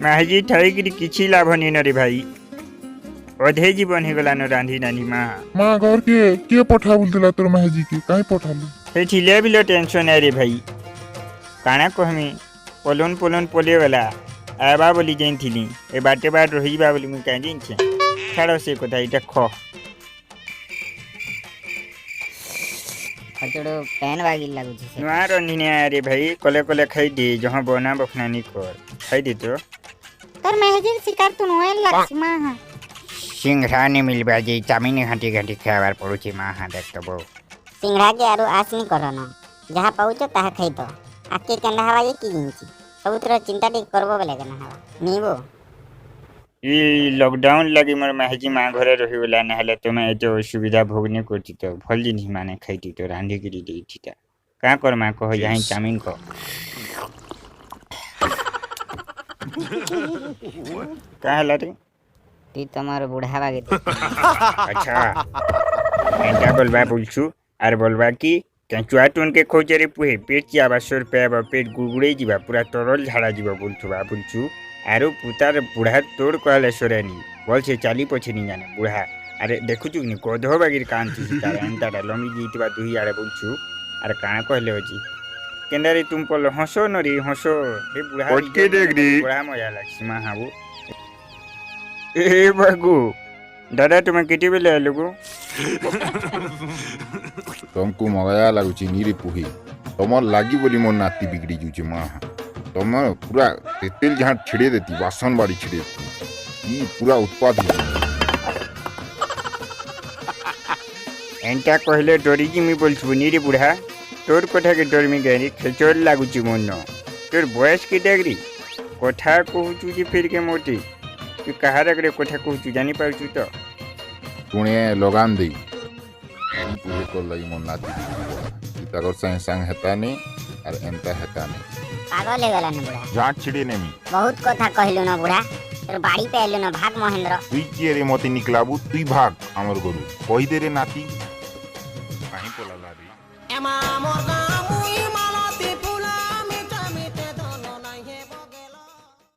ମାହିଜି ଥାଇକିରି କିଛି ଲାଭ ନି ନରେ ଭାଇ ଅଧେ ଜୀବନ ହେଇଗଲାନ ରାନ୍ଧି ରାନ୍ଧି ମା ଘର କିଏ ପଠା ବୁଲଥିଲା ତୋର ମାହେଜି କି କାହିଁ ପଠାଲୁ? ସେ ଥିଲେ ବିଲ ଟେନସନ୍ ଆରେ ଭାଇ କାଣା କହମି ପଲନ ପଲେଇଗଲା ଆଇବା ବୋଲି ଯାଇଥିଲି ଏ ବାଟେ बाट ରହିଯିବା ବୋଲି ମୁଁ କାହିଁ ଜାଣିଛେ ଛାଡ଼ ସେ କଥା ଏଇଟା ଖ ଖଚୁଡୁ ପେନ୍ ବାଗିଲ ଲାଗୁଛି ସେ ନୂଆ ରନ୍ଧିନି ଆରେ ଭାଇ କଲେ କଲେ ଖାଇଦେ ଜहाँ ବନା ବଖନାନି କର ଖାଇଦେ ତ তোর মেহেজির শিকার তু নয় লাগছি মা হ্যাঁ सिंघड़ा नहीं मिलबा जे चामिन घाटी घाटी खाबार पड़ुची माँ हाँ देख तो बहु সিংড়া কে আরো আস নি করন যাহা পাউছ তাহা খাইতো আকে কেন্দা হওয়া যে কি জিনিস ସବୁଥିର ଚିନ୍ତା ଟିକେ করবো বেলে কেন হওয়া নিবো ये लॉकडाउन लगी मोर माहिजी माँ घरे रहीगला नहले तुम एते असुविधा भोगने करती तो भल जिनिस माने खाइती तो रांधे गिरी देती ता का कर माँ कह यहीं चामिन को का हला रे তুই তোমার বুড়া বাগে अच्छा एंटा बोलबा बोलछु आर बोलबा की केंचुआ टोन के खोजरे पुहे पेट जाबा सर पेबा पेट गुगुड़े जीवा पूरा तरल झाड़ा जीवा बोलथुबा बोलछु आरो पुतार बुढ़ा तोड़ कहले सोरेनी बोल से चाली पछे नी जाने बुढ़ा अरे देखुछु नि कोधो बागिर कांति तार एंटा लमी जीतबा दुही आरे बोलछु अरे काना कहले होची केंदारे तुम पल हंसो नरी हंसो हे बुढ़ा ओटके देख री बुढ़ा मजा लागसी मा हाबू ए बागु दादा तुम्हें किटी बेले लोगो तुमको मजा लगुची नीरे पुही तुमर लागी बोली मोर नाती बिगड़ी जुचे माँ तुम पूरा तेल जहाँ छिड़े देती बासन बाड़ी छिड़े देती ये पूरा उत्पाद एंटा कहले डरी जिमी बोलछु नीरे बुढ़ा तोर कथा के डर में गरी खेचोर लागुची मन तोर बयस के डेगरी कथा कहूचु जे फिर के मोटी तू कहार अगरे कथा कहूचु जानी पाउचु तो पुणे लगान दे पुहे कर लगी मोर नाती ताकर संग संग हेता नहीं और एंता हेता नहीं পাগল হয়ে গেল না বুড়া जहाँ छिड़े नहीं বহুত কথা কহিলু না বুড়া তোর বাড়ি পে এলু না ভাগ মহেন্দ্র তুই কিয়ে রে মতে নিকলাবু তুই ভাগ আমার গরু কই দে রে নাতি কাহি পলালা রে